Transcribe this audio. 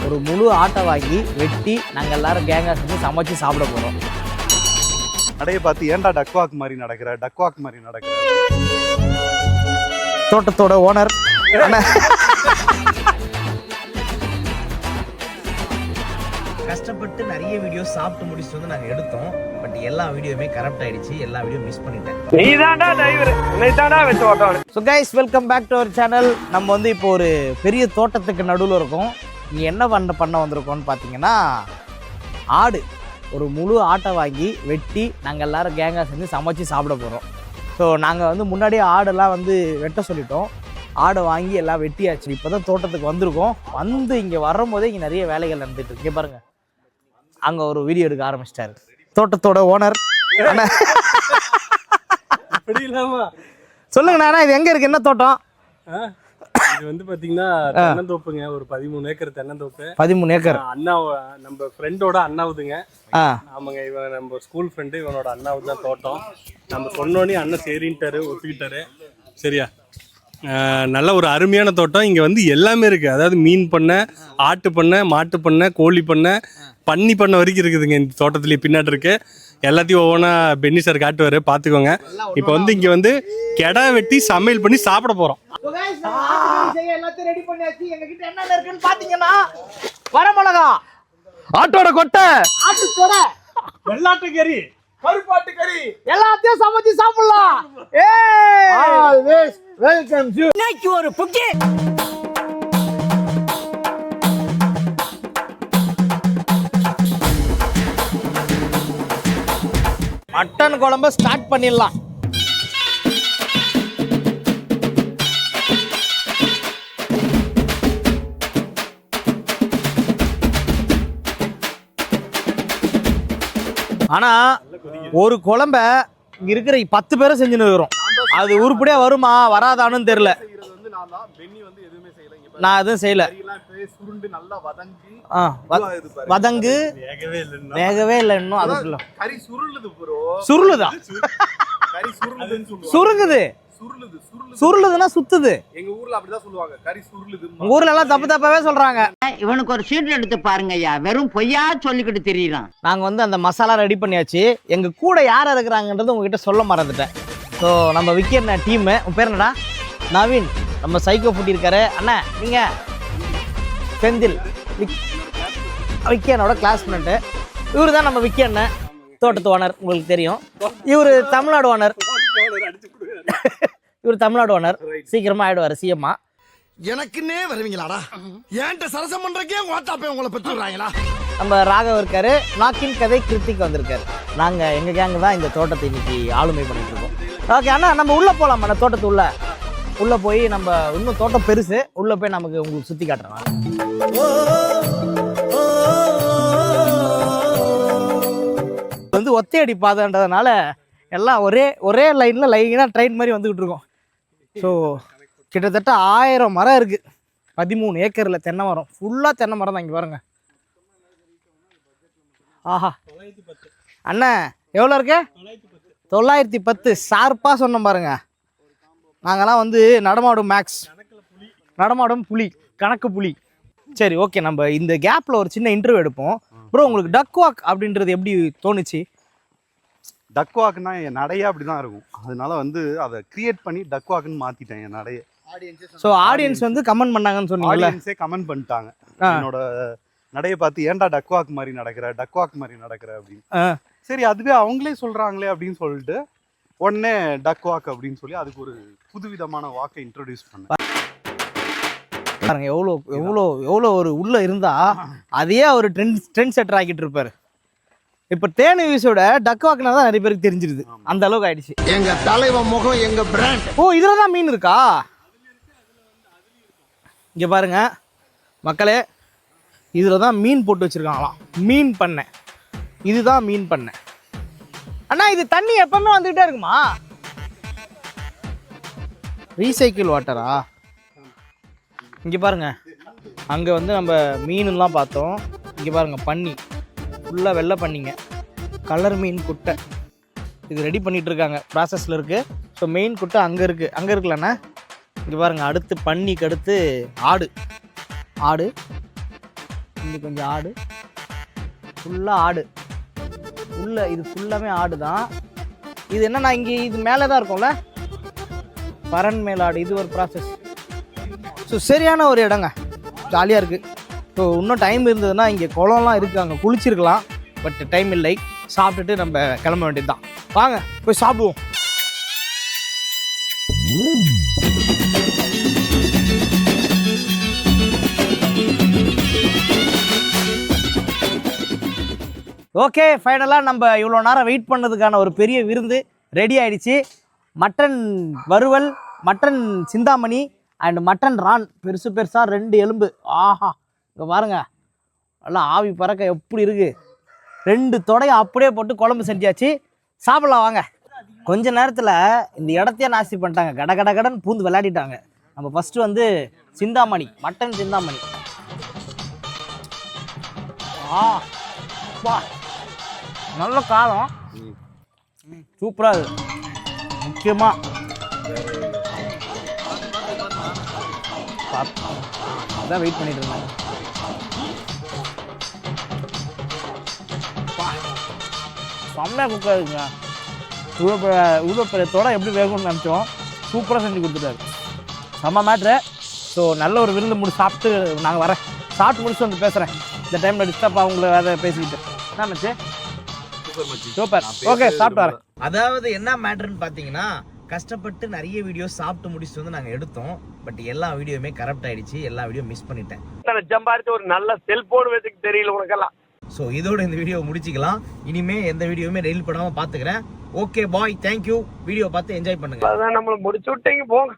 ஒரு முழு ஆட்டை வாங்கி வெட்டி நாங்கள் எல்லாரும் கேங்காக செஞ்சு சமைச்சு சாப்பிட போகிறோம். நடைய பார்த்து ஏன்டா டக்வாக் மாதிரி நடக்கிற தோட்டத்தோட ஓனர் கஷ்டப்பட்டு நிறைய வீடியோ சாப்பிட்டு முடிச்சுட்டு வந்து நாங்கள் எடுத்தோம். பட் எல்லா வீடியோவுமே கரெக்ட் ஆயிடுச்சு. எல்லா வீடியோ மிஸ் பண்ணிட்டேன். So guys, welcome back to our channel. நம்ம வந்து இப்போ ஒரு பெரிய தோட்டத்துக்கு நடுவில் இருக்கோம். இங்கே என்ன பண்ண வந்திருக்கோம்னு பார்த்தீங்கன்னா, ஆடு ஒரு முழு ஆட்டை வாங்கி வெட்டி நாங்கள் எல்லாரும் கேங்காக செஞ்சு சமைச்சு சாப்பிட போகிறோம். ஸோ நாங்கள் வந்து முன்னாடியே ஆடெல்லாம் வந்து வெட்ட சொல்லிட்டோம். ஆடை வாங்கி எல்லாம் வெட்டியாச்சு. இப்போ தான் தோட்டத்துக்கு வந்திருக்கோம். வந்து இங்கே வரும்போதே இங்கே நிறைய வேலைகள் நடந்துட்டு இருக்கு. பாருங்கள், அங்கே ஒரு வீடியோ எடுக்க ஆரம்பிச்சிட்டாரு தோட்டத்தோட ஓனர். சொல்லுங்கண்ணா, இது எங்கே இருக்குது? என்ன தோட்டம்? இது வந்து பாத்தீங்கன்னா தென்னந்தோப்புங்க. ஒரு 13 ஏக்கர் தென்னந்தோப்பு. 13 ஏக்கர். அண்ணா, நம்ம ஃப்ரெண்டோட அண்ணாவுதுங்க. ஆமாங்க, இவன் நம்ம ஸ்கூல் ஃப்ரெண்டு. இவனோட அண்ணாவுது தான் தோட்டம். நம்ம சொன்னோன்னே அண்ணன் சரின்ட்டாரு, ஒத்துக்கிட்டாரு. சரியா, நல்ல ஒரு அருமையான தோட்டம். இங்கே வந்து எல்லாமே இருக்குது. அதாவது மீன் பண்ணை, ஆட்டு பண்ணை, மாட்டு பண்ணை, கோழி பண்ணை, பன்னி பண்ணை வரைக்கும் இருக்குதுங்க இந்த தோட்டத்துலேயே. பின்னாடி இருக்கு. எல்லாத்தையும் ஒவ்வொன்றா பென்னி சார் காட்டுவார், பார்த்துக்கோங்க. இப்போ வந்து இங்கே வந்து கெடா வெட்டி சமையல் பண்ணி சாப்பிட போகிறோம். வரமிளகா, ஆட்டோட கொட்டை, ஆட்டுத்தோட, வெள்ளாட்டு கறி, கருப்பாட்டு கறி, எல்லாத்தையும் சமைச்சு சாப்பிடலாம். வெல்கம் டு இன்னைக்கு ஒரு புக்கி. மட்டன் குழம்பு ஸ்டார்ட் பண்ணிடலாம். ஆனா ஒரு குழம்ப இங்க இருக்கிற 10 பேரை செஞ்சுன்னு இருக்கிறோம். அது உருப்படியா வருமா வராதான்னு தெரியல. நான் எதுவும் செய்யல. வதங்கு வேகவே இல்லை இன்னும். அதுக்குள்ள சுருளுதா? சுருங்குது. சுருளுதுன்னா சுத்துது. எங்க ஊர்ல அப்படிதான் சொல்லுவாங்க, கறி சுருளுது. உங்க ஊர்ல எல்லாம் தப்பாவே சொல்றாங்க. இவனுக்கு ஒரு சீட் எடுத்து பாருங்க ஐயா, வெறும் பொய்யா சொல்லிக்கிட்டு தெரியலாம். நாங்க வந்து அந்த மசாலா ரெடி பண்ணியாச்சு. எங்க கூட யார் இருக்கிறாங்கன்றது உங்ககிட்ட சொல்ல மறந்துட்டேன். ஸோ நம்ம விக்கியண்ண டீமு. உன் பேர் என்னடா? நவீன். நம்ம சைக்கோ ஃபுட்டி இருக்காரு. அண்ணா நீங்க? செந்தில். விக்கியனோட கிளாஸ்மேட்டு. இவரு தான் நம்ம விக்கியண்ண, தோட்டத்து ஓனர். உங்களுக்கு தெரியும். இவரு தமிழ்நாடு ஓனர். இவர் தமிழ்நாடு ஓனர். சீக்கிரமா ஆயிடுவாரு சிஎம்மா. எனக்குன்னே வருவீங்களாடா? ஏன்ட்ட சரசம் பண்றக்கே வாட்டாப்பே உங்களை பெற்றுறாங்களா? நம்ம ராகவ் இருக்காரு. நாக்கின் கதை கிருத்திக் வந்திருக்காரு. நாங்க எங்க கேங்கு தான் இந்த தோட்டத்தை இன்னைக்கு ஆளுமை பண்ணிட்டு இருக்கோம். ஓகே அண்ணா, நம்ம உள்ள போலாம். அந்த தோட்டத்து உள்ள போய் நம்ம இன்னும் தோட்டம் பெருசு. உள்ள போய் நமக்கு உங்களுக்கு சுத்தி காட்டுறேன். வந்து ஒத்தையடி பாதைன்றதுனால எல்லாம் ஒரே லைனா ட்ரெயின் மாதிரி வந்துகிட்டு இருக்கோம். ஸோ கிட்டத்தட்ட 1000 மரம் இருக்கு. 13 ஏக்கரில் தென்னை மரம். ஃபுல்லாக தென்னை மரம் தான். இங்கே பாருங்க. ஆஹா அண்ணா, எவ்வளோ இருக்கு? 910. ஷார்ப்பாக சொன்னோம் பாருங்க. நாங்கள்லாம் வந்து நடமாடும் புலி, கணக்கு புலி. சரி, ஓகே. நம்ம இந்த கேப்பில் ஒரு சின்ன இன்டர்வியூ எடுப்போம். ப்ரோ, உங்களுக்கு டக்வாக் அப்படின்றது எப்படி தோணுச்சு? டக்வாக்னா என் நடையே அப்படிதான் இருக்கும். அதனால வந்து அதை கிரியேட் பண்ணி டக்வாக்னு மாத்திட்டேன் என் நடையை. ஸோ ஆடியன்ஸ் வந்து கமெண்ட் பண்ணாங்கன்னு சொன்னீங்க. ஆடியன்ஸே கமெண்ட் பண்ணிட்டாங்க என்னோட நடையை பார்த்து, ஏன்டா டக்வாக் மாதிரி நடக்கிற அப்படின்னு. சரி, அதுவே அவங்களே சொல்றாங்களே அப்படின்னு சொல்லிட்டு உடனே டக்வாக் அப்படின்னு சொல்லி அதுக்கு ஒரு புதுவிதமான வாக்கை இன்ட்ரோடியூஸ் பண்ணேன். பாருங்க எவ்வளோ ஒரு உள்ள இருந்தா அதையே ஒரு ட்ரெண்ட் செட்டர் ஆக்கிட்டு இருப்பாரு. இப்ப தேனி வீஸோட டக்வாக்னா தான் நிறைய பேருக்கு தெரிஞ்சிருது. அந்த அளவுக்கு ஆயிடுச்சு. எங்க தலைவன் முகம், எங்க பிராண்ட். ஓ, இதுலதான் மீன் இருக்கா? இங்க பாருங்க மக்களே, இதுலதான் மீன் போட்டு வச்சிருக்காங்களாம். மீன் பண்ணை. இதுதான் மீன் பண்ணை. அண்ணா, இது தண்ணி எப்பவுமே வந்துகிட்டே இருக்குமா? ரீசைக்கிள் வாட்டரா? இங்க பாருங்க, அங்க வந்து நம்ம மீன்லாம் பார்த்தோம். இங்க பாருங்க பன்னி, ஃபுல்லாக வெள்ளை பண்ணிங்க, கலர் மீன் குட்டை. இது ரெடி பண்ணிட்டு இருக்காங்க, ப்ராசஸில் இருக்குது. ஸோ மெயின் குட்டை அங்கே இருக்குல்லண்ணா. இங்கே பாருங்கள், அடுத்து பன்னிக்கு அடுத்து ஆடு. இங்கே கொஞ்சம் ஆடு, ஃபுல்லாக ஆடு, இது ஃபுல்லாமே ஆடு தான். இது என்னன்னா இங்கே இது மேலே தான் இருக்கும்ல, பரன் மேலாடு, இது ஒரு ப்ராசஸ். ஸோ சரியான ஒரு இடங்க, ஜாலியாக இருக்குது. ஸோ இன்னும் டைம் இருந்ததுன்னா இங்கே குளம்லாம் இருக்குது, அங்கே குளிச்சிருக்கலாம். பட் டைம் இல்லை, சாப்பிட்டுட்டு நம்ம கிளம்ப வேண்டியது தான். வாங்க போய் சாப்பிடுவோம். ஓகே, ஃபைனலாக நம்ம இவ்வளோ நேரம் வெயிட் பண்ணதுக்கான ஒரு பெரிய விருந்து ரெடி ஆகிடுச்சு. மட்டன் வறுவல், mutton Chintamani and mutton raan, பெருசாக 2 எலும்பு. ஆஹா, இங்கே பாருங்க, நல்லா ஆவி பறக்க எப்படி இருக்குது. 2 தொடையை அப்படியே போட்டு குழம்பு செஞ்சாச்சு. சாப்பிட்லாம் வாங்க. கொஞ்ச நேரத்தில் இந்த இடத்தையே நாசி பண்ணிட்டாங்க, கடன்னு பூந்து விளையாடிட்டாங்க. நம்ம ஃபஸ்ட்டு வந்து சிந்தாமணி, மட்டன் சிந்தாமணி. வா, நல்ல காரம், சூப்பராக இருக்குது. முக்கியமாக அதான் வெயிட் பண்ணிட்டு இருந்தாங்க. செம்மையாக குக்காக இருக்குங்க. இவ்வளோ பெரிய தோட எப்படி வேகும்னு நினச்சோம், சூப்பராக செஞ்சு கொடுத்துட்டாரு. செம்ம மேட்ரு. ஸோ நல்ல ஒரு விருந்து சாப்பிட்டு நாங்கள் வரேன். சாப்பிட்டு முடிச்சு வந்து பேசுகிறேன். இந்த டைமில் டிஸ்டர்ப் அவங்கள வேறு பேசிக்கிட்டு என்ன மச்சி? சூப்பர். ஓகே, சாப்பிட்டு வரேன். அதாவது என்ன மேட்ருன்னு பார்த்தீங்கன்னா, கஷ்டப்பட்டு நிறைய வீடியோ சாப்பிட்டு முடிச்சுட்டு வந்து நாங்கள் எடுத்தோம். பட் எல்லா வீடியோவுமே கரெக்ட் ஆகிடுச்சு, எல்லா வீடியோ மிஸ் பண்ணிட்டேன். ஜம்பாரித்து ஒரு நல்ல செல்போன் வச்சுக்கு தெரியல உனக்கெல்லாம். ஸோ இதோட இந்த வீடியோ முடிச்சிக்கலாம். இனிமே எந்த வீடியோவுமே ரீல் பண்ணாமல் பார்த்துக்கிறேன். Okay bye, thank you. வீடியோ பார்த்து என்ஜாய் பண்ணுங்க. அதான் நம்மளை முடிச்சு விட்டீங்க, போங்க.